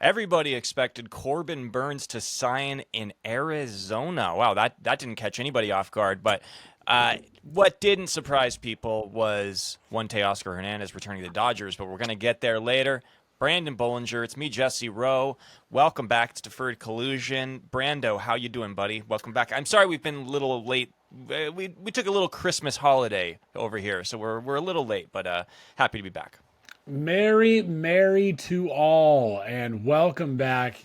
Everybody expected Corbin Burnes to sign in Arizona. Wow, that didn't catch anybody off guard. But what didn't surprise people was one Teoscar Hernandez returning to the Dodgers, but we're going to get there later. Branden Bollinger, it's me, Jesse Rowe. Welcome back to Deferred Collusion. Brando, how you doing, buddy? Welcome back. I'm sorry we've been a little late. We took a little Christmas holiday over here, so we're a little late, but happy to be back. Merry to all, and welcome back.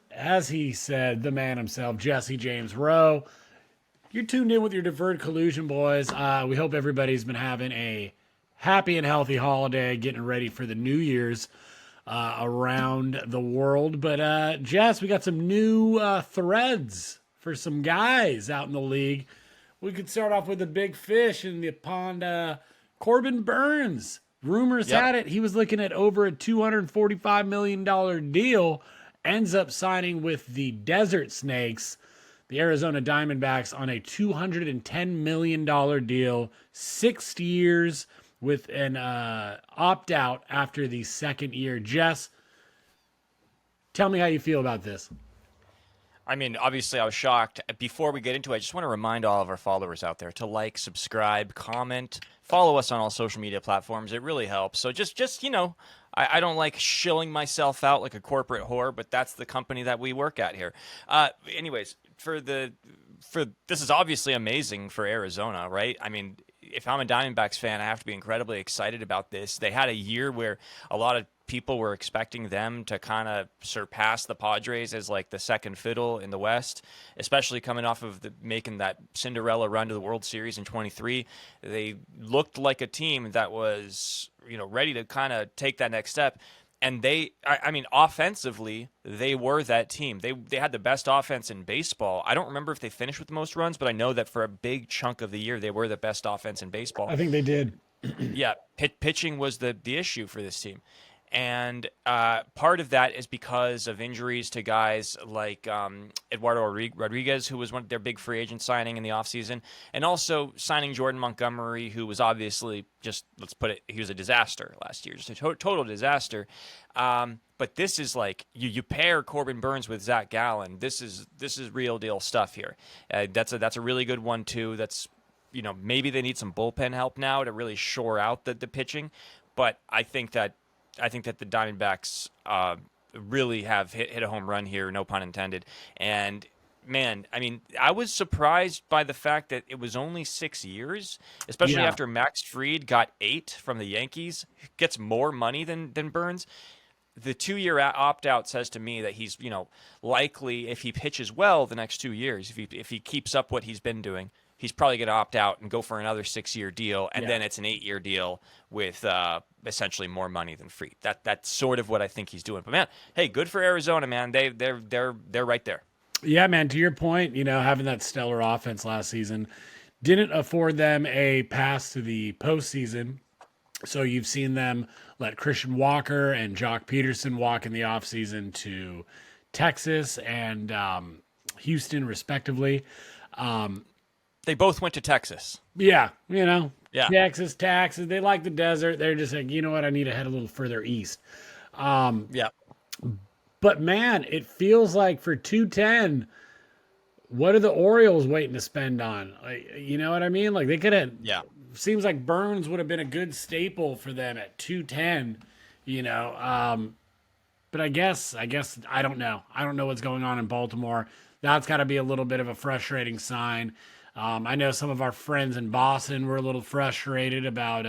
As he said, the man himself, Jesse James Rowe. You're tuned in with your Deferred Collusion, boys. We hope everybody's been having a happy and healthy holiday, getting ready for the New Year's around the world. But, Jess, we got some new threads for some guys out in the league. We could start off with the big fish in the pond, Corbin Burnes. Rumors had it he was looking at over a $245 million deal, ends up signing with the Desert Snakes, the Arizona Diamondbacks, on a $210 million deal, 6 years with an opt-out after the second year. Jess, tell me how you feel about this. I mean, obviously, I was shocked. Before we get into it, I just want to remind all of our followers out there to like, subscribe, comment, follow us on all social media platforms. It really helps. So just I don't like shilling myself out like a corporate whore, but that's the company that we work at here. Anyways, for this is obviously amazing for Arizona, right? I mean, if I'm a Diamondbacks fan, I have to be incredibly excited about this. They had a year where a lot of people were expecting them to kind of surpass the Padres as like the second fiddle in the West, especially coming off of making that Cinderella run to the World Series in 23. They looked like a team that was, ready to kind of take that next step. And I mean, offensively, they were that team. They had the best offense in baseball. I don't remember if they finished with the most runs, but I know that for a big chunk of the year, they were the best offense in baseball. I think they did. Yeah, pitching was the issue for this team. And part of that is because of injuries to guys like Eduardo Rodriguez, who was one of their big free agent signing in the offseason, and also signing Jordan Montgomery, who was obviously just, let's put it, he was a disaster last year, just a total disaster. But this is like, you pair Corbin Burnes with Zach Gallen. This is real deal stuff here. That's a really good one, too. That's, maybe they need some bullpen help now to really shore out the pitching. But I think that the Diamondbacks really have hit a home run here, no pun intended. And, man, I mean, I was surprised by the fact that it was only 6 years, especially after Max Fried got 8 from the Yankees, gets more money than Burnes. The 2-year opt-out says to me that he's, likely, if he pitches well the next 2 years, if he keeps up what he's been doing, he's probably going to opt out and go for another 6-year deal, and then it's an 8-year deal with essentially more money than Fried. That's sort of what I think he's doing. But man, hey, good for Arizona, man. They're right there. Yeah, man. To your point, having that stellar offense last season didn't afford them a pass to the postseason. So you've seen them let Christian Walker and Jock Peterson walk in the offseason to Texas and Houston, respectively. They both went to Texas. Yeah, Yeah. Texas, they like the desert. They're just like, you know what, I need to head a little further east. Yeah. But man, it feels like for 210, what are the Orioles waiting to spend on? Like, you know what I mean? Like they could have. Yeah. Seems like Burnes would have been a good staple for them at 210. But I guess I don't know. I don't know what's going on in Baltimore. That's got to be a little bit of a frustrating sign. I know some of our friends in Boston were a little frustrated about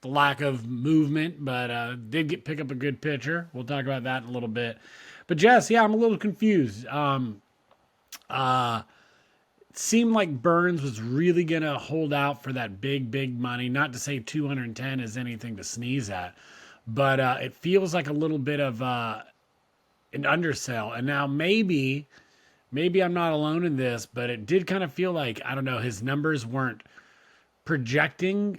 the lack of movement, but did pick up a good pitcher. We'll talk about that in a little bit. But Jess, I'm a little confused. It seemed like Burnes was really going to hold out for that big money. Not to say 210 is anything to sneeze at, but it feels like a little bit of an undersell. And now maybe I'm not alone in this, but it did kind of feel like, I don't know, his numbers weren't projecting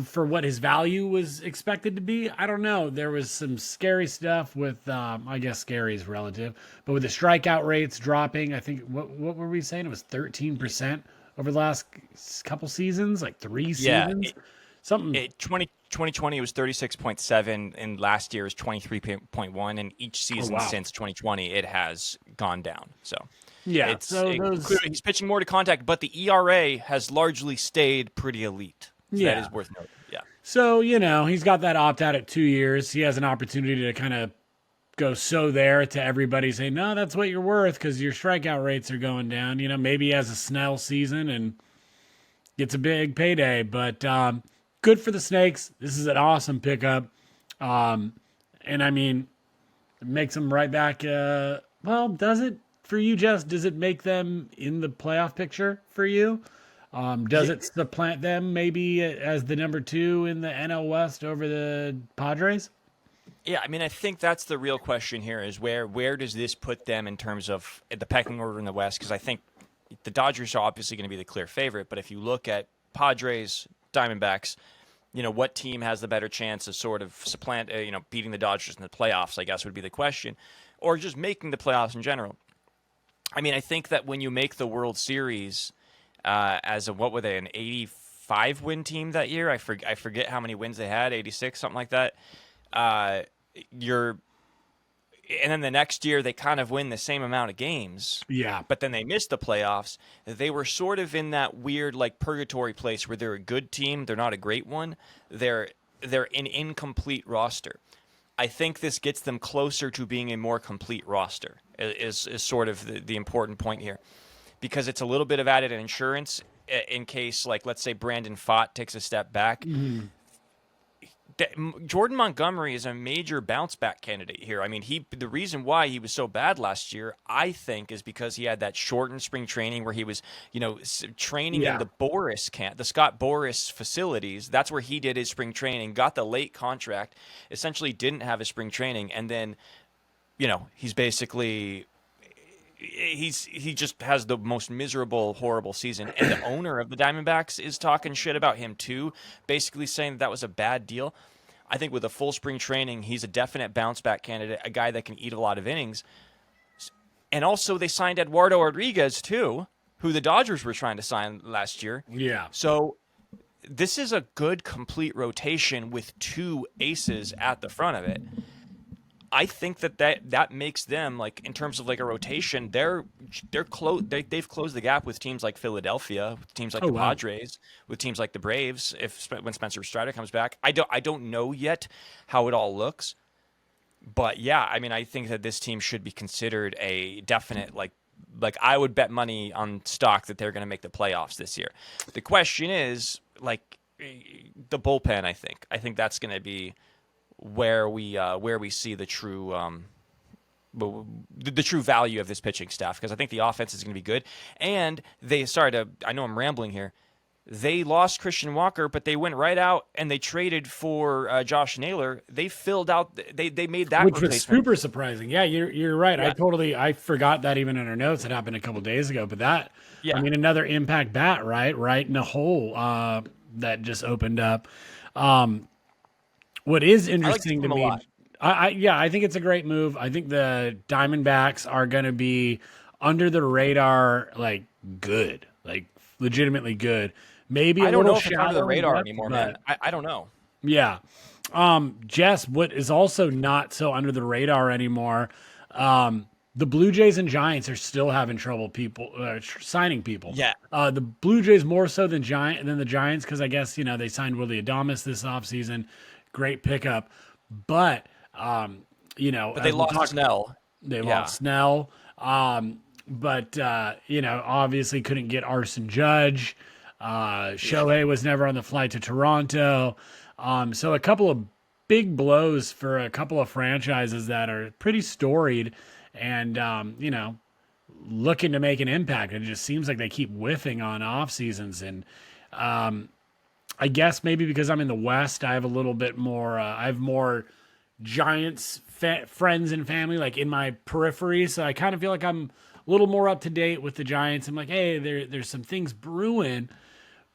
for what his value was expected to be. I don't know. There was some scary stuff with, I guess scary is relative, but with the strikeout rates dropping, I think, what were we saying? It was 13% over the last couple seasons, like 3 seasons. Something. 2020 was 36.7, and last year was 23.1, and each season since 2020 it has gone down. So yeah, clearly he's pitching more to contact, but the ERA has largely stayed pretty elite. So that is worth noting. Yeah. So, he's got that opt out at 2 years. He has an opportunity to kind of go there to everybody, say, no, that's what you're worth because your strikeout rates are going down. Maybe he has a Snell season and gets a big payday. But good for the Snakes. This is an awesome pickup. And I mean, it makes them right back. Does it for you, Jess? Does it make them in the playoff picture for you? Does it supplant them maybe as the number 2 in the NL West over the Padres? Yeah, I mean, I think that's the real question here is where does this put them in terms of the pecking order in the West? Because I think the Dodgers are obviously going to be the clear favorite, but if you look at Padres, Diamondbacks, what team has the better chance of sort of beating the Dodgers in the playoffs, I guess would be the question, or just making the playoffs in general. I mean, I think that when you make the World Series as what were they, an 85-win team that year? I forget how many wins they had, 86, something like that. And then the next year they kind of win the same amount of games. Yeah. But then they missed the playoffs. They were sort of in that weird like purgatory place where they're a good team, they're not a great one. They're an incomplete roster. I think this gets them closer to being a more complete roster is sort of the important point here. Because it's a little bit of added insurance in case, like, let's say Brandon Pfaadt takes a step back. Mm-hmm. Jordan Montgomery is a major bounce back candidate here. I mean, the reason why he was so bad last year, I think, is because he had that shortened spring training where he was, training in the Scott Boras facilities. That's where he did his spring training, got the late contract, essentially didn't have his spring training, and then, he's basically. He just has the most miserable, horrible season. And the owner of the Diamondbacks is talking shit about him too, basically saying that was a bad deal. I think with a full spring training, he's a definite bounce back candidate, a guy that can eat a lot of innings. And also they signed Eduardo Rodriguez too, who the Dodgers were trying to sign last year. Yeah. So this is a good complete rotation with 2 aces at the front of it. I think that makes them, like, in terms of like a rotation, they're close. They've closed the gap with teams like Philadelphia, with teams like Padres, with teams like the Braves. When Spencer Strider comes back, I don't know yet how it all looks, but yeah, I mean, I think that this team should be considered a definite like I would bet money on stock that they're going to make the playoffs this year. The question is like the bullpen. I think that's going to be where we see the true the true value of this pitching staff, because I think the offense is going to be good. And I know I'm rambling here. They lost Christian Walker, but they went right out and they traded for Josh Naylor. They filled out. They made that which replacement. was super surprising. Yeah, you're right. Yeah. I forgot that even in our notes. It happened a couple days ago. But that, Yeah. I mean, another impact bat, right in a hole that just opened up. What is interesting to me, I think it's a great move. I think the Diamondbacks are going to be under the radar, like good, like legitimately good. Maybe I don't know if it's under the radar anymore, man. I don't know. Yeah. Jess, what is also not so under the radar anymore, the Blue Jays and Giants are still having trouble signing people. Yeah. The Blue Jays more so than the Giants, because I guess, they signed Willie Adames this offseason. Great pickup. But, But they lost Snell. They lost Snell. But, obviously couldn't get Arson Judge. Shohei was never on the flight to Toronto. So a couple of big blows for a couple of franchises that are pretty storied and, looking to make an impact. It just seems like they keep whiffing on off seasons. And I guess maybe because I'm in the West, I have a little bit more, I have more Giants friends and family like in my periphery. So I kind of feel like I'm a little more up to date with the Giants. I'm like, hey, there's some things brewing.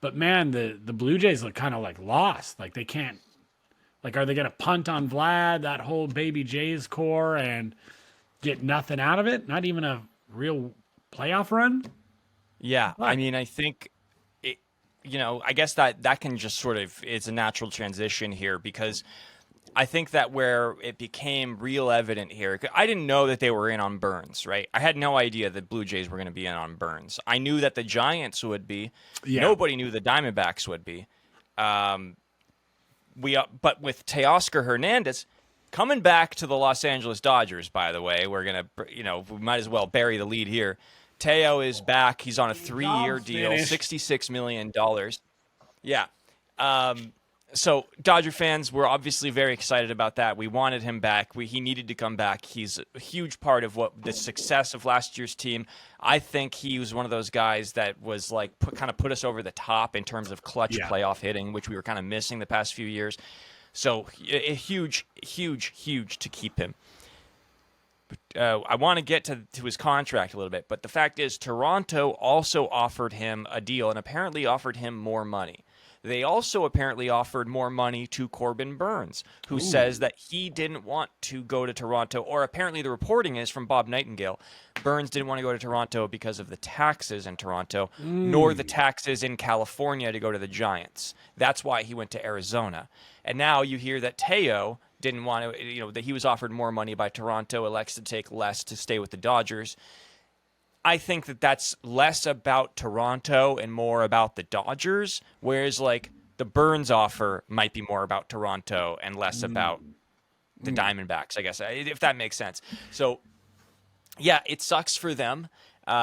But man, the Blue Jays look kind of like lost. Like they can't, like, are they going to punt on Vlad, that whole baby Jays core, and get nothing out of it? Not even a real playoff run? Yeah. What? I mean, I think I guess that can just sort of, it's a natural transition here because I think that where it became real evident here, I didn't know that they were in on Burnes, right? I had no idea that Blue Jays were going to be in on Burnes. I knew that the Giants would be. Yeah. Nobody knew the Diamondbacks would be. But with Teoscar Hernandez coming back to the Los Angeles Dodgers, by the way, we're going to, we might as well bury the lead here. Teo is back. He's on a 3-year deal, $66 million. Yeah. So Dodger fans were obviously very excited about that. We wanted him back. He needed to come back. He's a huge part of what the success of last year's team. I think he was one of those guys that was like kind of put us over the top in terms of clutch playoff hitting, which we were kind of missing the past few years. So a huge to keep him. I want to get to his contract a little bit, but the fact is Toronto also offered him a deal and apparently offered him more money. They also apparently offered more money to Corbin Burnes, who says that he didn't want to go to Toronto, or apparently the reporting is from Bob Nightingale. Burnes didn't want to go to Toronto because of the taxes in Toronto, nor the taxes in California to go to the Giants. That's why he went to Arizona. And now you hear that Teo didn't want to, that he was offered more money by Toronto, elects to take less to stay with the Dodgers. I think that that's less about Toronto and more about the Dodgers, whereas like the Burnes offer might be more about Toronto and less about the Diamondbacks, I guess, if that makes sense. So, yeah, it sucks for them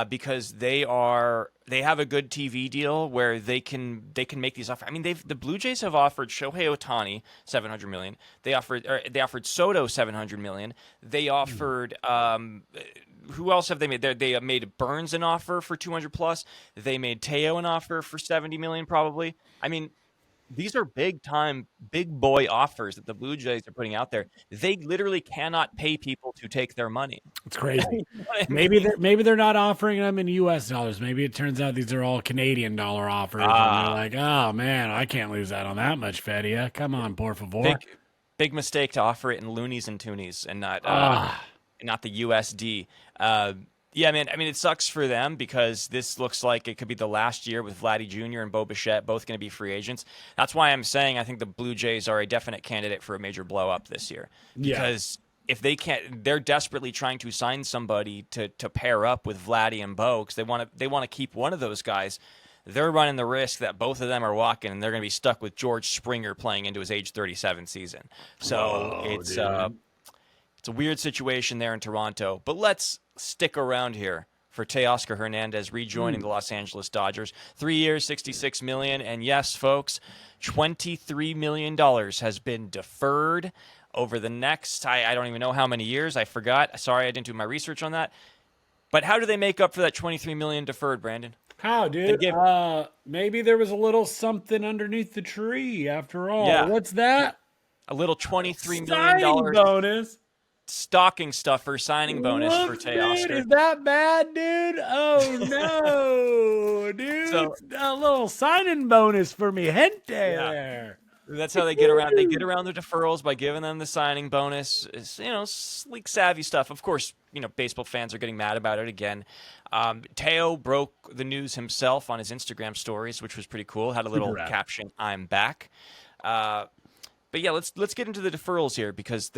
because they have a good TV deal where they can make these offers. I mean, the Blue Jays have offered Shohei Ohtani $700 million. They offered Soto $700 million. They offered who else have they made? They made Burnes an offer for 200 plus. They made Teo an offer for 70 million, probably. I mean, these are big boy offers that the Blue Jays are putting out there. They literally cannot pay people to take their money. It's crazy. Maybe they're not offering them in U.S. dollars. Maybe it turns out these are all Canadian dollar offers. And they're like, oh man, I can't lose out on that much, Fedia. Come on, por favor. Big mistake to offer it in loonies and toonies and not the USD. Yeah, man. I mean, it sucks for them because this looks like it could be the last year with Vladdy Jr. and Bo Bichette both going to be free agents. That's why I'm saying I think the Blue Jays are a definite candidate for a major blow up this year. Because if they can't, they're desperately trying to sign somebody to pair up with Vladdy and Bo because they want to keep one of those guys. They're running the risk that both of them are walking and they're going to be stuck with George Springer playing into his age 37 season. So it's a weird situation there in Toronto. But let's stick around here for Teoscar Hernandez rejoining the Los Angeles Dodgers. 3 years, $66 million. And yes, folks, $23 million has been deferred over the next, I don't even know how many years. I forgot. Sorry, I didn't do my research on that. But how do they make up for that $23 million deferred, Branden? How, dude? Maybe there was a little something underneath the tree after all. Yeah. What's that? A little $23 million bonus. Stocking stuffer signing bonus for Teoscar. Is that bad, dude? Oh no, dude! So, a little signing bonus for me, gente. There. That's how they get around. They get around the deferrals by giving them the signing bonus. It's, sleek, savvy stuff. Of course, baseball fans are getting mad about it again. Teo broke the news himself on his Instagram stories, which was pretty cool. Had a little caption, "I'm back." But yeah, let's get into the deferrals here because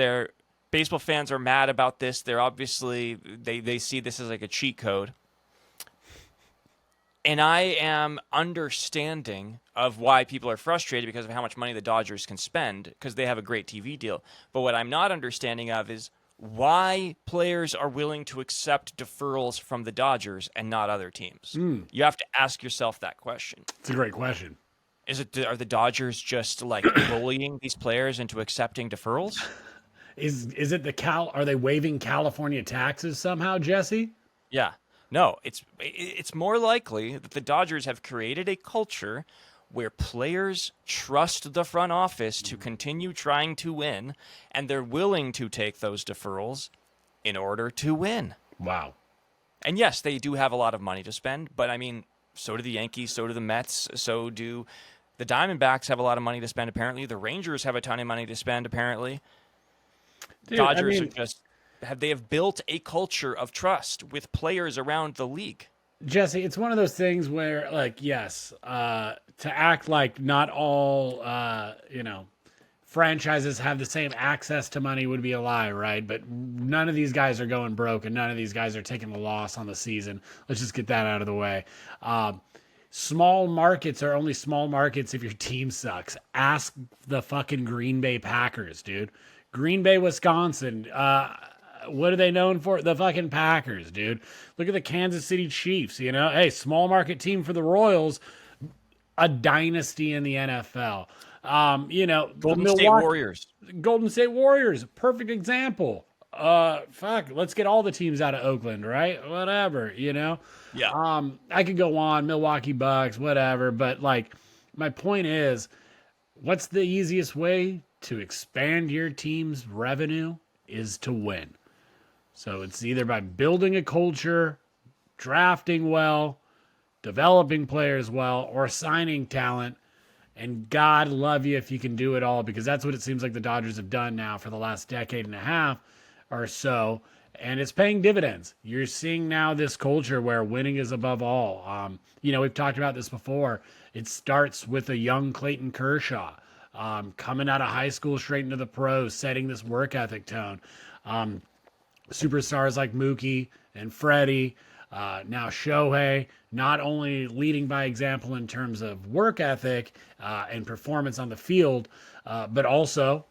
baseball fans are mad about this. They're obviously they see this as like a cheat code. And I am understanding of why people are frustrated because of how much money the Dodgers can spend because they have a great TV deal. But what I'm not understanding of is why players are willing to accept deferrals from the Dodgers and not other teams. You have to ask yourself that question. It's a great question. Are the Dodgers just like bullying these players into accepting deferrals? Is it are they waiving California taxes somehow, Jesse? Yeah. No, it's more likely that the Dodgers have created a culture where players trust the front office to continue trying to win, and they're willing to take those deferrals in order to win. Wow. And yes, they do have a lot of money to spend, but I mean, so do the Yankees, so do the Mets, so do the Diamondbacks have a lot of money to spend, apparently. The Rangers have a ton of money to spend, apparently. Dude, Dodgers they have built a culture of trust with players around the league. Jesse, it's one of those things where, like, yes, to act like not all, franchises have the same access to money would be a lie, right? But none of these guys are going broke, and none of these guys are taking a loss on the season. Let's just get that out of the way. Small markets are only small markets if your team sucks. Ask the fucking Green Bay Packers, dude. Green Bay, Wisconsin. What are they known for? The fucking Packers, dude. Look at the Kansas City Chiefs, you know? Hey, small market team for the Royals, a dynasty in the NFL. The Golden State Milwaukee Warriors. Golden State Warriors, perfect example. Let's get all the teams out of Oakland, right? Whatever, you know. Yeah. I could go on, Milwaukee Bucks, whatever, but like my point is, what's the easiest way to expand your team's revenue is to win. So it's either by building a culture, drafting well, developing players well, or signing talent. And God love you if you can do it all, because that's what it seems like the Dodgers have done now for the last decade and a half or so. And it's paying dividends. You're seeing now this culture where winning is above all. We've talked about this before. It starts with a young Clayton Kershaw coming out of high school straight into the pros, setting this work ethic tone. Superstars like Mookie and Freddie, now Shohei, not only leading by example in terms of work ethic and performance on the field, but also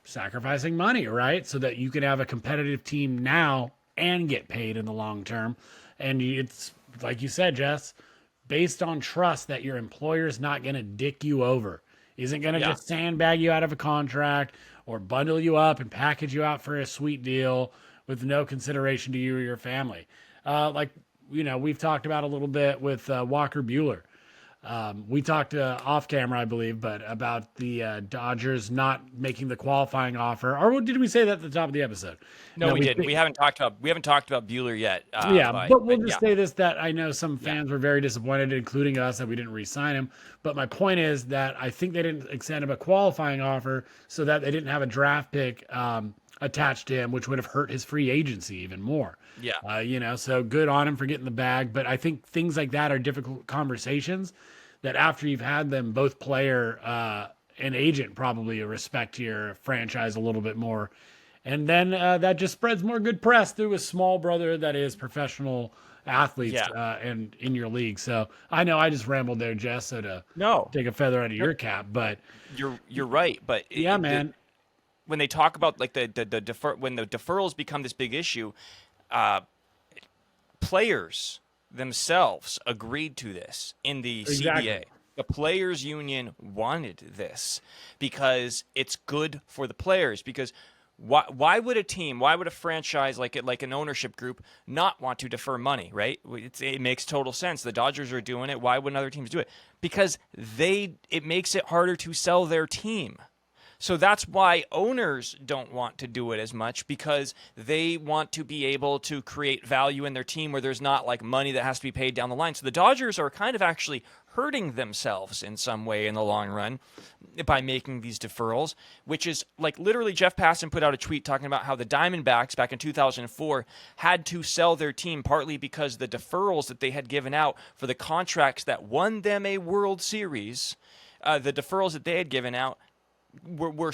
sacrificing money, right? So that you can have a competitive team now and get paid in the long term. And it's like you said, Jess, based on trust that your employer's not going to dick you over, isn't going to just sandbag you out of a contract or bundle you up and package you out for a sweet deal with no consideration to you or your family. We've talked about a little bit with Walker Buehler. We talked off camera, I believe, but about the Dodgers not making the qualifying offer. Or did we say that at the top of the episode? No, we didn't. We haven't talked about Buehler yet. But we'll just say this: that I know some fans were very disappointed, including us, that we didn't re-sign him. But my point is that I think they didn't extend him a qualifying offer so that they didn't have a draft pick attached to him, which would have hurt his free agency even more. Yeah. So good on him for getting the bag. But I think things like that are difficult conversations that after you've had them, both player and agent probably respect your franchise a little bit more. And then that just spreads more good press through a small brother that is professional athletes and in your league. So I know I just rambled there, Jess, so to take a feather out of your cap. But you're right. But man. When they talk about like when the deferrals become this big issue, players themselves agreed to this in the CBA. The players union wanted this because it's good for the players. Because why would a franchise like an ownership group not want to defer money, right? It makes total sense. The Dodgers are doing it. Why wouldn't other teams do it? Because it makes it harder to sell their team. So that's why owners don't want to do it as much, because they want to be able to create value in their team where there's not like money that has to be paid down the line. So the Dodgers are kind of actually hurting themselves in some way in the long run by making these deferrals, which is like literally Jeff Passan put out a tweet talking about how the Diamondbacks back in 2004 had to sell their team partly because the deferrals that they had given out for the contracts that won them a World Series, the deferrals that they had given out were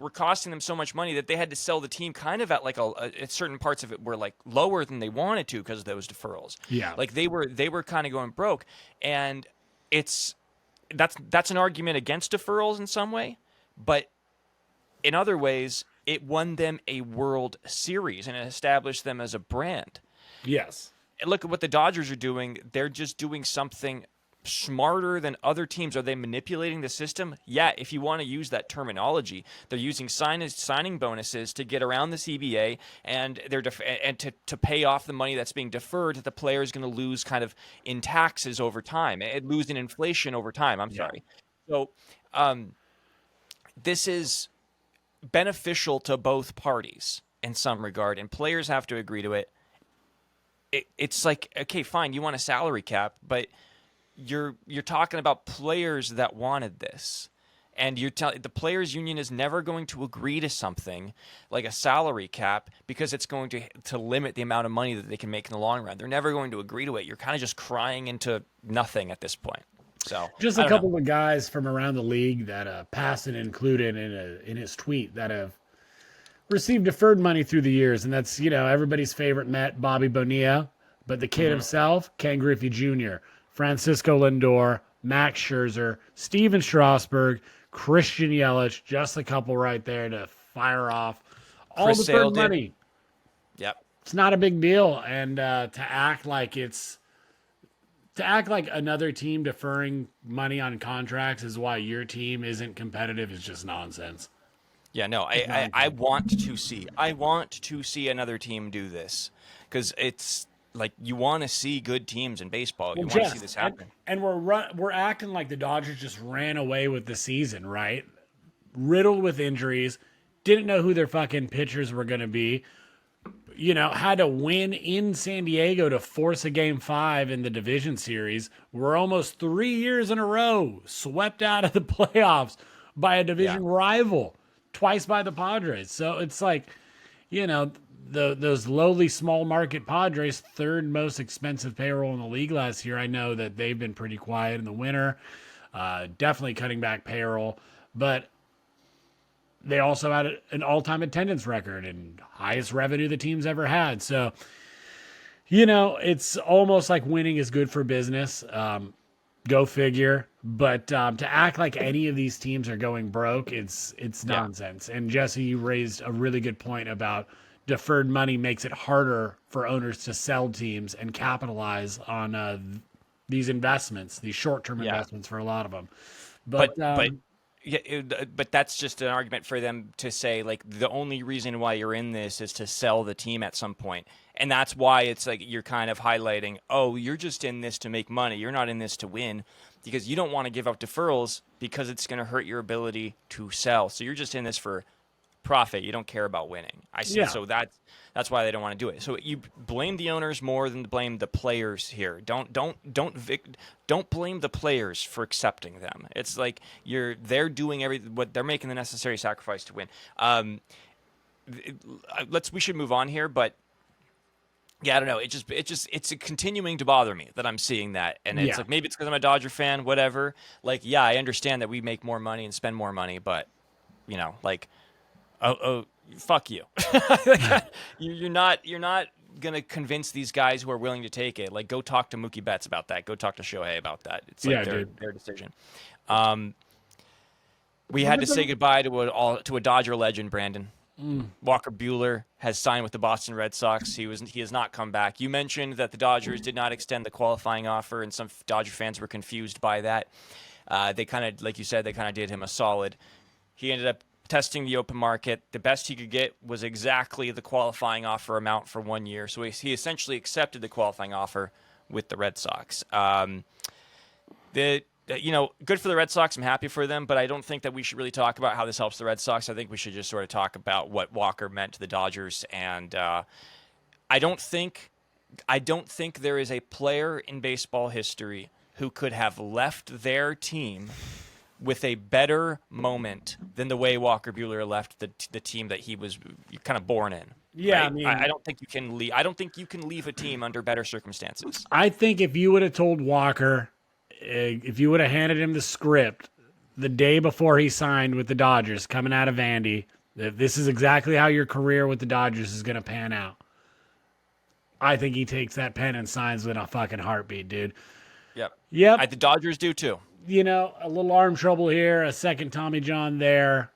costing them so much money that they had to sell the team kind of at like certain parts of it were like lower than they wanted to because of those deferrals. Yeah. Like they were kind of going broke. And that's an argument against deferrals in some way, but in other ways it won them a World Series and it established them as a brand. Yes. And look at what the Dodgers are doing. They're just doing something smarter than other teams. Are they manipulating the system? Yeah, if you want to use that terminology, they're using signing bonuses to get around the CBA, and to pay off the money that's being deferred that the player is going to lose kind of in taxes over time, and lose in inflation over time. Sorry. So this is beneficial to both parties in some regard, and players have to agree to it. It's like, okay, fine, you want a salary cap, but you're talking about players that wanted this, And you're telling the players' union is never going to agree to something like a salary cap because it's going to limit the amount of money that they can make in the long run. They're never going to agree to it. You're kind of just crying into nothing at this point. So just a couple of guys from around the league that Passan included in his tweet that have received deferred money through the years, and that's everybody's favorite Met, Bobby Bonilla, but the kid himself, Ken Griffey Jr., Francisco Lindor, Max Scherzer, Steven Strasburg, Christian Yelich, just a couple right there to fire off all Chris the Sale deferred money. Yep. It's not a big deal, and to act like another team deferring money on contracts is why your team isn't competitive is just nonsense. Yeah, no, I want to see another team do this because it's like you want to see good teams in baseball. You want to see this happen. And we're acting like the Dodgers just ran away with the season, right? Riddled with injuries, didn't know who their fucking pitchers were going to be. Had to win in San Diego to force a Game 5 in the division series. We're almost 3 years in a row swept out of the playoffs by a division rival, twice by the Padres. So it's like, those lowly small market Padres, third most expensive payroll in the league last year. I know that they've been pretty quiet in the winter, definitely cutting back payroll, but they also had an all-time attendance record and highest revenue the team's ever had. So, it's almost like winning is good for business. Go figure. But to act like any of these teams are going broke, it's nonsense. And Jesse, you raised a really good point about deferred money makes it harder for owners to sell teams and capitalize on these investments, these short-term investments for a lot of them. But that's just an argument for them to say, like, the only reason why you're in this is to sell the team at some point. And that's why it's like you're kind of highlighting, oh, you're just in this to make money. You're not in this to win because you don't want to give up deferrals because it's going to hurt your ability to sell. So you're just in this for profit. You don't care about winning. I see. Yeah. So that's why they don't want to do it. So you blame the owners more than blame the players here. Don't blame the players for accepting them. It's like they're doing what they're making the necessary sacrifice to win. We should move on here, but yeah, I don't know. It's continuing to bother me that I'm seeing that, and it's like maybe it's because I'm a Dodger fan, whatever. Like, yeah, I understand that we make more money and spend more money, but oh, fuck you. You're not gonna convince these guys who are willing to take it. Like, go talk to Mookie Betts about that. Go talk to Shohei about that. It's like their decision. We had to say goodbye to a Dodger legend, Branden. Walker Buehler has signed with the Boston Red Sox. He has not come back. You mentioned that the Dodgers did not extend the qualifying offer, and some Dodger fans were confused by that. They kind of, like you said, they kind of did him a solid. He ended up testing the open market. The best he could get was exactly the qualifying offer amount for 1 year. So he essentially accepted the qualifying offer with the Red Sox. Good for the Red Sox. I'm happy for them, but I don't think that we should really talk about how this helps the Red Sox. I think we should just sort of talk about what Walker meant to the Dodgers. And I don't think there is a player in baseball history who could have left their team with a better moment than the way Walker Buehler left the team that he was kind of born in. Yeah, right? I mean, I don't think you can leave. I don't think you can leave a team under better circumstances. I think if you would have told Walker, if you would have handed him the script the day before he signed with the Dodgers, coming out of Vandy, that this is exactly how your career with the Dodgers is going to pan out, I think he takes that pen and signs with a fucking heartbeat, dude. Yep. The Dodgers do too. A little arm trouble here, a second Tommy John there,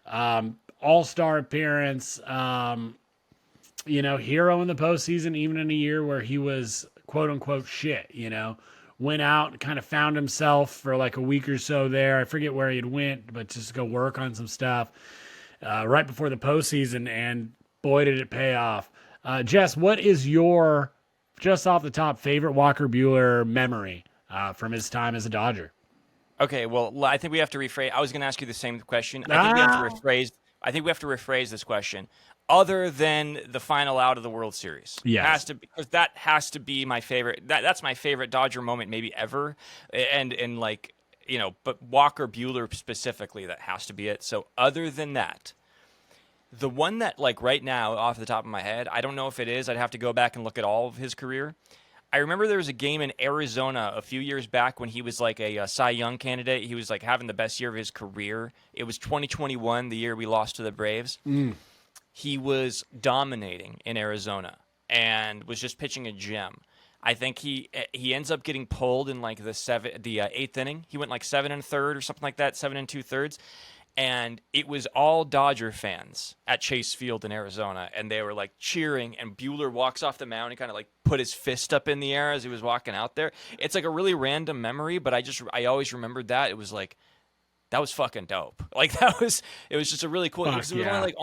all-star appearance, hero in the postseason, even in a year where he was quote-unquote shit, went out and kind of found himself for like a week or so there. I forget where he had went, but just go work on some stuff right before the postseason, and boy, did it pay off. Jess, what is your, just off the top, favorite Walker Buehler memory from his time as a Dodger? Okay, well, I think we have to rephrase. I was going to ask you the same question. I think we have to rephrase this question. Other than the final out of the World Series, yes, because that has to be my favorite. That's my favorite Dodger moment, maybe ever. And like, but Walker Buehler specifically, that has to be it. So other than that, the one that, like, right now, off the top of my head, I don't know if it is. I'd have to go back and look at all of his career. I remember there was a game in Arizona a few years back when he was like a Cy Young candidate. He was like having the best year of his career. It was 2021, the year we lost to the Braves. He was dominating in Arizona and was just pitching a gem. I think he ends up getting pulled in like the eighth inning. He went like 7 1/3 or something like that, 7 2/3. And it was all Dodger fans at Chase Field in Arizona, and they were like cheering. And Buehler walks off the mound and kind of like put his fist up in the air as he was walking out there. It's like a really random memory, but I always remembered that. It was like, that was fucking dope. Like it was just a really cool. Because it was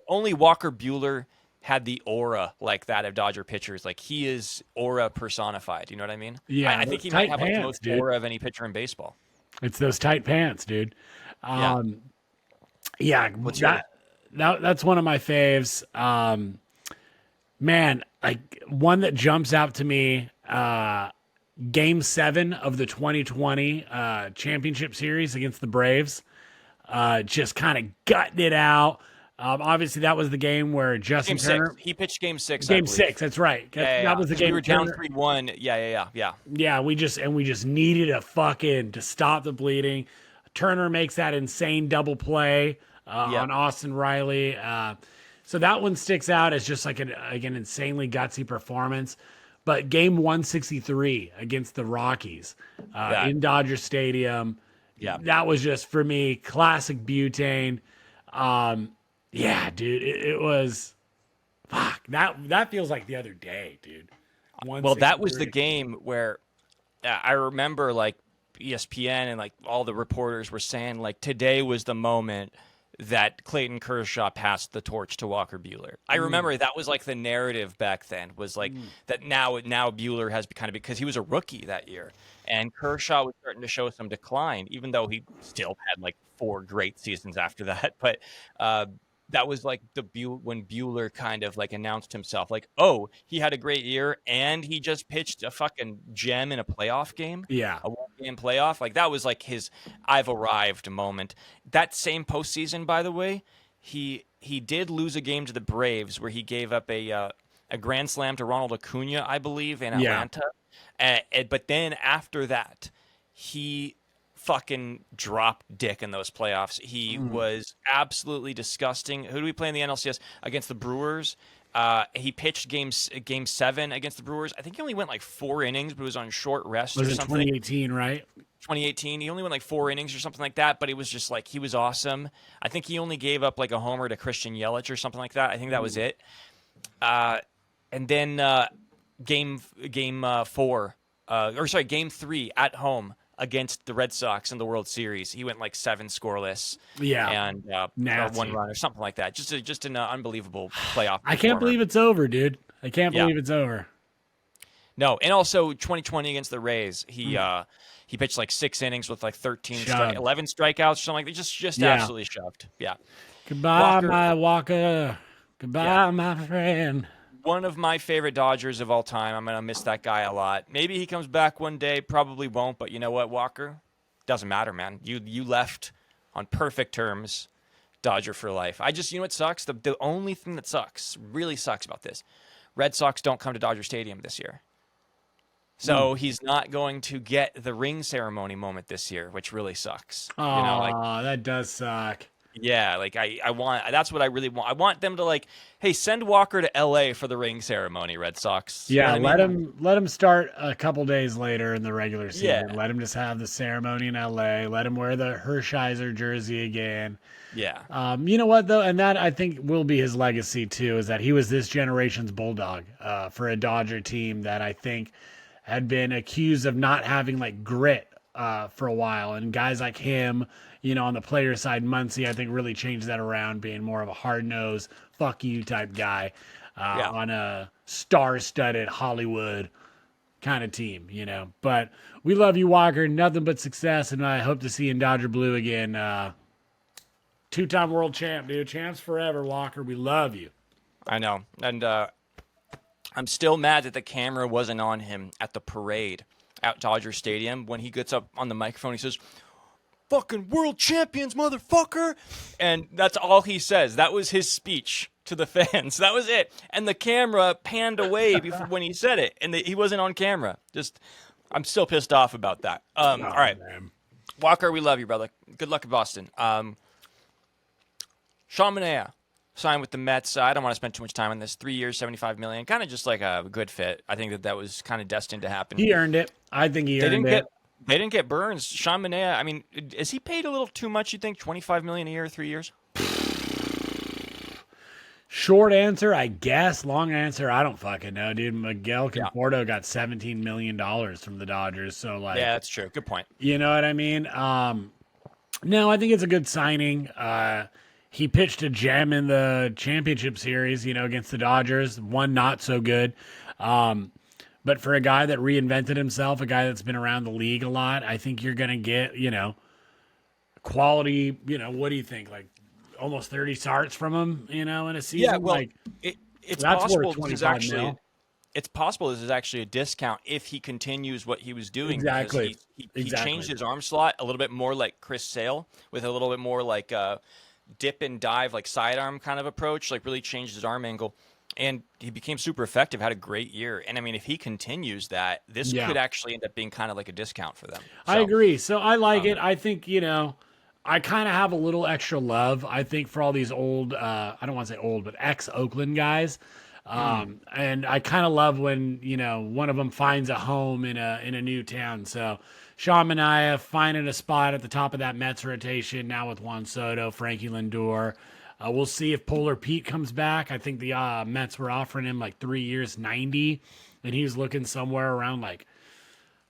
only Walker Buehler had the aura like that of Dodger pitchers. Like, he is aura personified. You know what I mean? Yeah, I think he might have like the most aura of any pitcher in baseball. It's those tight pants, dude. Yeah, that's one of my faves. Man, like, one that jumps out to me, Game 7 of the 2020 championship series against the Braves. Just kind of gutting it out. Obviously, that was the game where Justin Turner... He pitched Game 6, Game 6, that's right. That was the game. We were down 3-1. Yeah. Yeah, we just needed to stop the bleeding. Turner makes that insane double play on Austin Riley. So that one sticks out as just like an insanely gutsy performance. But game 163 against the Rockies in Dodger Stadium, that was just, for me, classic butane. Yeah, dude, it was, fuck, that feels like the other day, dude. Well, that was the game where I remember, like, ESPN and like all the reporters were saying, like, today was the moment that Clayton Kershaw passed the torch to Walker Buehler. I remember that was like the narrative back then, was like that now Buehler has kind of, because he was a rookie that year, and Kershaw was starting to show some decline, even though he still had like 4 great seasons after that. But that was like when Buehler kind of like announced himself, like, oh, he had a great year and he just pitched a fucking gem in a playoff game. Yeah. A 1-game playoff. Like, that was like his I've arrived moment. That same postseason, by the way, he did lose a game to the Braves where he gave up a grand slam to Ronald Acuna, I believe, in Atlanta. But then after that, he fucking dropped dick in those playoffs. He was absolutely disgusting. Who do we play in the NLCS? Against the Brewers. He pitched game 7 against the Brewers. I think he only went like 4 innings, but it was on short rest or something. 2018, right? 2018. He only went like 4 innings or something like that, but it was just like, he was awesome. I think he only gave up like a homer to Christian Yelich or something like that. I think that was it. And then game 3 at home against the Red Sox in the World Series, he went like 7 scoreless, and 1 run or something like that. Just an unbelievable playoff. I can't believe it's over, dude. I can't believe it's over. No, and also 2020 against the Rays, he pitched like 6 innings with like 11 strikeouts or something like that. Just absolutely shoved. Yeah. Goodbye, my Walker. Goodbye, my friend. One of my favorite Dodgers of all time. I'm going to miss that guy a lot. Maybe he comes back one day. Probably won't. But you know what, Walker? Doesn't matter, man. You left on perfect terms. Dodger for life. You know what sucks? The only thing that really sucks about this, Red Sox don't come to Dodger Stadium this year. So he's not going to get the ring ceremony moment this year, which really sucks. Oh, that does suck. Yeah, like that's what I really want. I want them to, like, hey, send Walker to LA for the ring ceremony, Red Sox. Yeah, let him start a couple days later in the regular season. Yeah. Let him just have the ceremony in LA. Let him wear the Hershiser jersey again. Yeah. You know what though, and that I think will be his legacy too, is that he was this generation's bulldog for a Dodger team that I think had been accused of not having like grit for a while, and guys like him, on the player side, Muncy, I think really changed that around, being more of a hard-nosed, fuck you type guy on a star-studded Hollywood kind of team, But we love you, Walker. Nothing but success, and I hope to see you in Dodger Blue again. 2-time world champ, dude. Champs forever, Walker. We love you. I know. And I'm still mad that the camera wasn't on him at the parade at Dodger Stadium when he gets up on the microphone. He says, fucking world champions, motherfucker. And that's all he says. That was his speech to the fans. That was it. And the camera panned away before when he said it, and he wasn't on camera. I'm still pissed off about that. All right, man. Walker, we love you, brother. Good luck in Boston. Sean Manea signed with the Mets. I don't want to spend too much time on this. 3 years, $75 million. Kind of just like a good fit. I think that was kind of destined to happen. He earned it. I think he earned it. They didn't get Burnes. Sean Manea, I mean, is he paid a little too much, you think? $25 million a year, 3 years? Short answer, I guess. Long answer, I don't fucking know, dude. Miguel Conforto got $17 million from the Dodgers. So, like, yeah, that's true. Good point. You know what I mean? No, I think it's a good signing. He pitched a gem in the championship series, against the Dodgers. One not so good. But for a guy that reinvented himself, a guy that's been around the league a lot, I think you're going to get, quality, what do you think? Like almost 30 starts from him, in a season? Yeah, well, like, it's that's possible worth this is 25 actually mil. it's possible this is actually a discount if he continues what he was doing. Exactly. Because he changed his arm slot a little bit more like Chris Sale, with a little bit more like dip and dive, like sidearm kind of approach, like really changed his arm angle. And he became super effective, had a great year. And I mean, if he continues that, this could actually end up being kind of like a discount for them. So, I agree. So I like it. I think, I kind of have a little extra love, I think, for all these old, I don't want to say old, but ex-Oakland guys. And I kind of love when, one of them finds a home in a new town. So Sean Manea finding a spot at the top of that Mets rotation now with Juan Soto, Frankie Lindor. We'll see if Polar Pete comes back. I think the Mets were offering him like 3 years, 90, and he was looking somewhere around like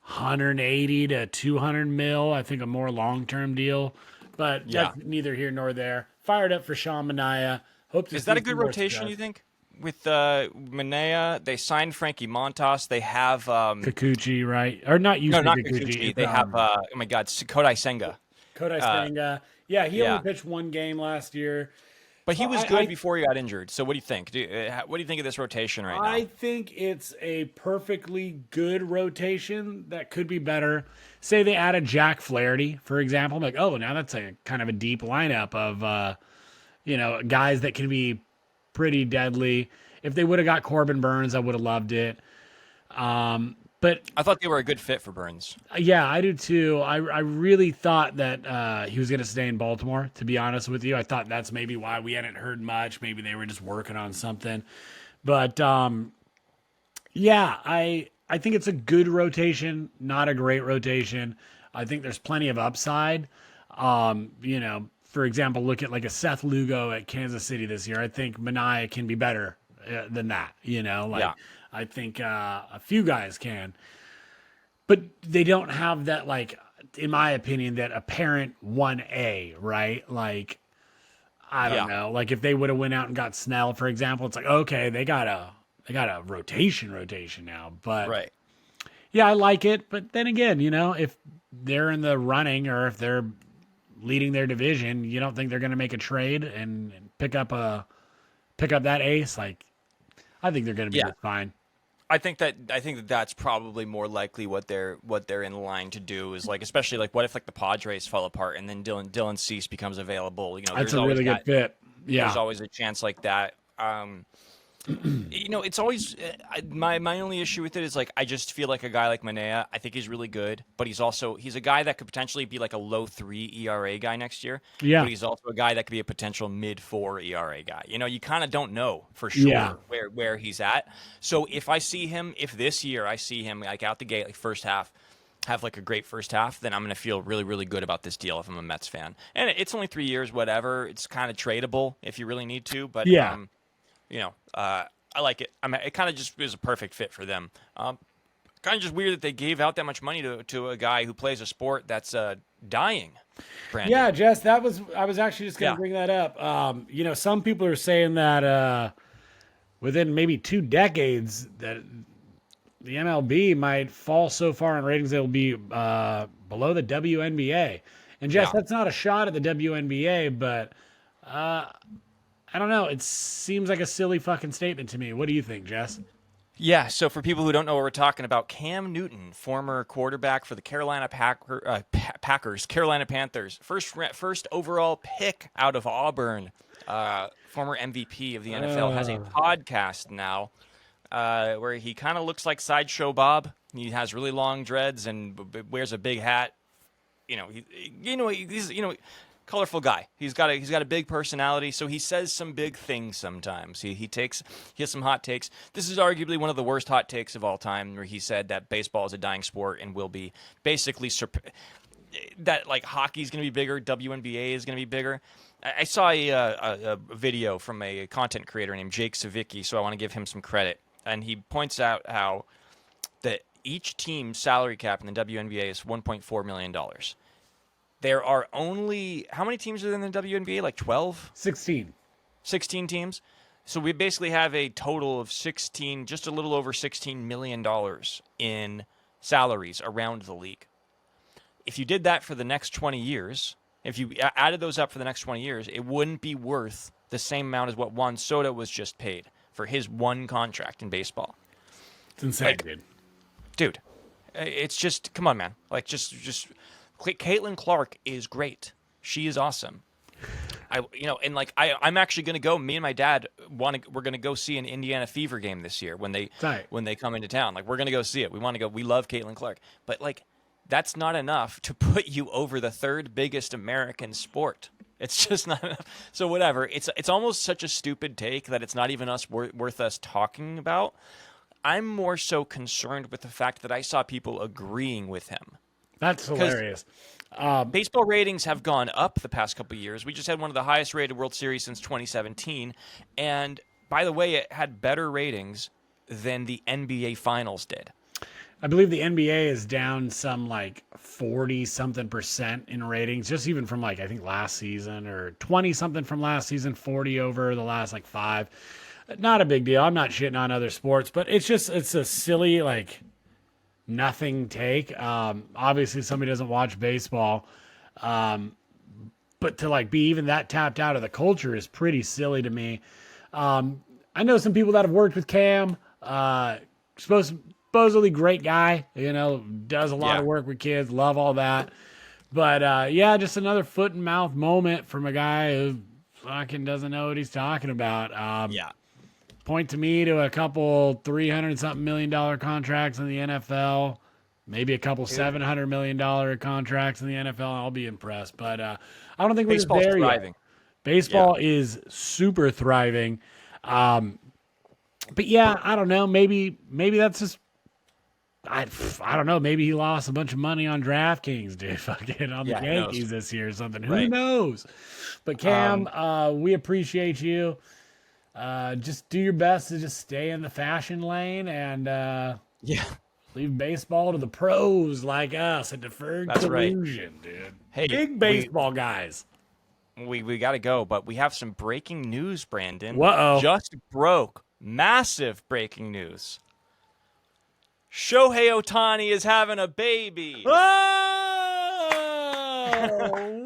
180 to 200 mil. I think a more long-term deal, but that's neither here nor there. Fired up for Sean Manea. Hope to is see that a some good more rotation, success. you think? With Manea, they signed Frankie Montas. They have Kikuchi, right? Or not no, Yusei not Kikuchi. Kikuchi. It's, They have oh my God, Kodai Senga. Kodai Senga. Yeah, he yeah. only pitched one game last year. But he was good before he got injured. So what do you think? What do you think of this rotation right now? I think it's a perfectly good rotation that could be better. Say they added Jack Flaherty, for example. I'm like, oh, now that's a kind of a deep lineup of, guys that can be pretty deadly. If they would have got Corbin Burnes, I would have loved it. But I thought they were a good fit for Burnes. yeah, I do too. I really thought that he was going to stay in Baltimore, to be honest with you. I thought that's maybe why we hadn't heard much. Maybe they were just working on something. But, yeah, I think it's a good rotation, not a great rotation. I think there's plenty of upside. For example, look at like a Seth Lugo at Kansas City this year. I think Manea can be better than that, I think a few guys can, but they don't have that, like, in my opinion, that apparent 1A, right? Like, I don't know. Like if they would have went out and got Snell, for example, it's like, okay, they got a rotation now, but Right. yeah, I like it. But then again, if they're in the running or if they're leading their division, you don't think they're going to make a trade and pick up that ace? Like, I think they're going to be just fine. I think that that's probably more likely what they're in line to do is, like, especially like what if like the Padres fall apart and then Dylan Cease becomes available. That's a really good fit. Yeah, there's always a chance like that. It's always my only issue with it is, like, I just feel like a guy like Manea, I think he's really good, but he's a guy that could potentially be like a low 3 ERA guy next year. Yeah, but he's also a guy that could be a potential mid 4 ERA guy. You kind of don't know for sure where he's at. So if this year I see him like out the gate, like first half, have like a great first half, then I'm going to feel really, really good about this deal if I'm a Mets fan. And it's only 3 years, whatever. It's kind of tradable if you really need to, but I like it. It kind of just is a perfect fit for them. Kind of just weird that they gave out that much money to a guy who plays a sport that's dying. Branden. Yeah, Jess, I was actually just going to bring that up. Some people are saying that within maybe 2 decades that the MLB might fall so far in ratings they'll be below the WNBA. And Jess, that's not a shot at the WNBA, but I don't know. It seems like a silly fucking statement to me. What do you think, Jess? Yeah, so for people who don't know what we're talking about, Cam Newton, former quarterback for the Packers, Carolina Panthers, first overall pick out of Auburn, former MVP of the NFL, has a podcast now where he kind of looks like Sideshow Bob. He has really long dreads and wears a big hat. He's colorful guy. He's got a big personality, so he says some big things sometimes. He has some hot takes. This is arguably one of the worst hot takes of all time, where he said that baseball is a dying sport and will be basically that like hockey's going to be bigger, WNBA is going to be bigger. I saw a video from a content creator named Jake Savicki, so I want to give him some credit, and he points out how that each team's salary cap in the WNBA is $1.4 million. There are only, how many teams are in the WNBA? Like 12? 16. 16 teams. So we basically have a total of 16, just a little over $16 million in salaries around the league. If you did that for the next 20 years, if you added those up for the next 20 years, it wouldn't be worth the same amount as what Juan Soto was just paid for his one contract in baseball. It's insane, dude. It's just, come on, man. Like, just Caitlin Clark is great. She is awesome. I'm actually going to go. Me and my dad we're going to go see an Indiana Fever game this year when they come into town. Like, we're going to go see it. We want to go. We love Caitlin Clark, but like, that's not enough to put you over the third biggest American sport. It's just not enough. So whatever. It's almost such a stupid take that it's not even worth us talking about. I'm more so concerned with the fact that I saw people agreeing with him. That's hilarious. Baseball ratings have gone up the past couple of years. We just had one of the highest rated World Series since 2017. And by the way, it had better ratings than the NBA Finals did. I believe the NBA is down some like 40-something% in ratings, just even from like, I think last season, or 20-something from last season, 40 over the last like 5. Not a big deal. I'm not shitting on other sports, but it's a silly, like, nothing take. Obviously somebody doesn't watch baseball. But to like be even that tapped out of the culture is pretty silly to me. I know some people that have worked with Cam, supposedly great guy, does a lot of work with kids, love all that. But just another foot and mouth moment from a guy who fucking doesn't know what he's talking about. Point to me to a couple $300-something million contracts in the NFL, maybe a couple $700 million contracts in the NFL. I'll be impressed, but I don't think we're just there yet. Baseball is super thriving, but I don't know. Maybe that's just I don't know. Maybe he lost a bunch of money on DraftKings, dude. Fucking on the Yankees this year or something. Who knows? But Cam, we appreciate you. Just do your best to just stay in the fashion lane and leave baseball to the pros like us at Deferred Collusion, dude. Hey, big baseball guys. We got to go, but we have some breaking news, Brandon. Uh-oh. Just broke. Massive breaking news. Shohei Ohtani is having a baby. Oh,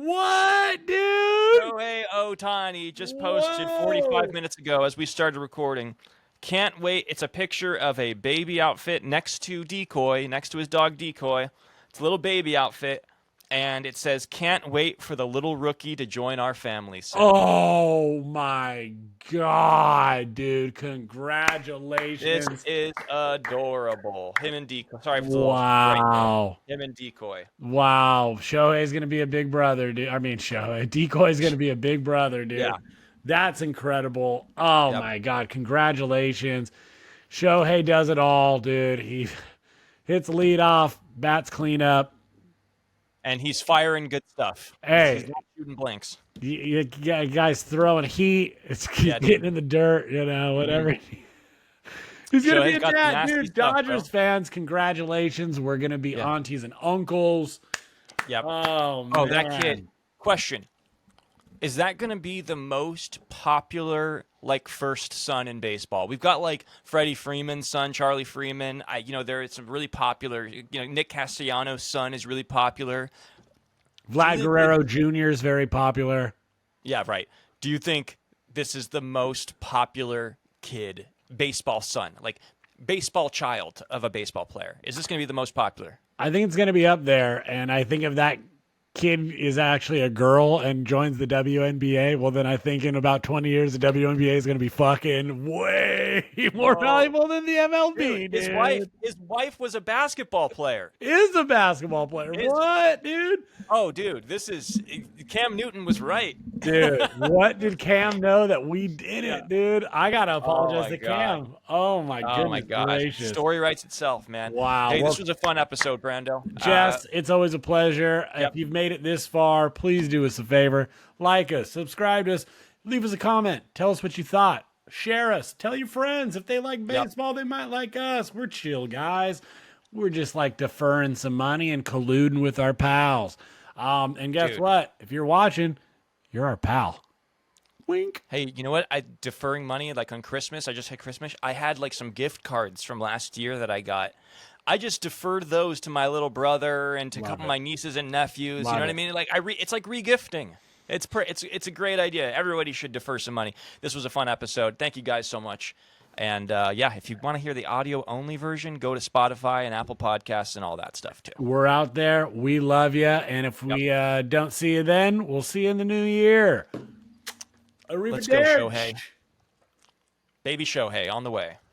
what, dude? Shohei Ohtani just posted 45 minutes ago as we started recording. Can't wait. It's a picture of a baby outfit next to his dog Decoy. It's a little baby outfit. And it says, "Can't wait for the little rookie to join our family soon." Oh, my God, dude. Congratulations. This is adorable. Him and Decoy. Sorry for the wow. Him and Decoy. Wow. Shohei's going to be a big brother, dude. I mean, Decoy's going to be a big brother, dude. Yeah. That's incredible. Oh, my God. Congratulations. Shohei does it all, dude. He hits lead off, bats clean up. And he's firing good stuff. Hey. He's not shooting blanks. You guys throwing heat. It's getting in the dirt, whatever. He's going to be a dad, dude. Dodgers fans, congratulations. We're going to be aunties and uncles. Yep. Oh, man. Oh, that kid. Question. Is that going to be the most popular, first son in baseball? We've got, Freddie Freeman's son, Charlie Freeman. There's some really popular, Nick Castellanos' son is really popular. Vlad Guerrero Jr. is very popular. Yeah, right. Do you think this is the most popular kid, baseball son? baseball child of a baseball player? Is this going to be the most popular? I think it's going to be up there. And I think if that kid is actually a girl and joins the WNBA, well, then I think in about 20 years, the WNBA is going to be fucking way more valuable than the MLB, dude. His wife was a basketball player. Is a basketball player. What, dude? Oh, dude, Cam Newton was right. Dude, what did Cam know that we didn't, dude? I got to apologize to Cam. Oh, my goodness. Oh, my gosh. Gracious. Story writes itself, man. Wow. Hey, this was a fun episode, Brando. Jess, it's always a pleasure. Yep. If you've made it this far, please do us a favor. Like us, subscribe to us, leave us a comment. Tell us what you thought. Share us. Tell your friends. If they like baseball, they might like us. We're chill guys. We're just like deferring some money and colluding with our pals. And guess what? If you're watching, you're our pal. Wink. Hey, you know what? Deferring money like on Christmas. I just had Christmas. I had like some gift cards from last year that I got. I just deferred those to my little brother and to a couple of my nieces and nephews. You know what I mean? Like it's like regifting. It's a great idea. Everybody should defer some money. This was a fun episode. Thank you guys so much. And if you want to hear the audio only version, go to Spotify and Apple Podcasts and all that stuff too. We're out there. We love you. And if we don't see you then, we'll see you in the new year. Let's go, Shohei. Baby Shohei on the way.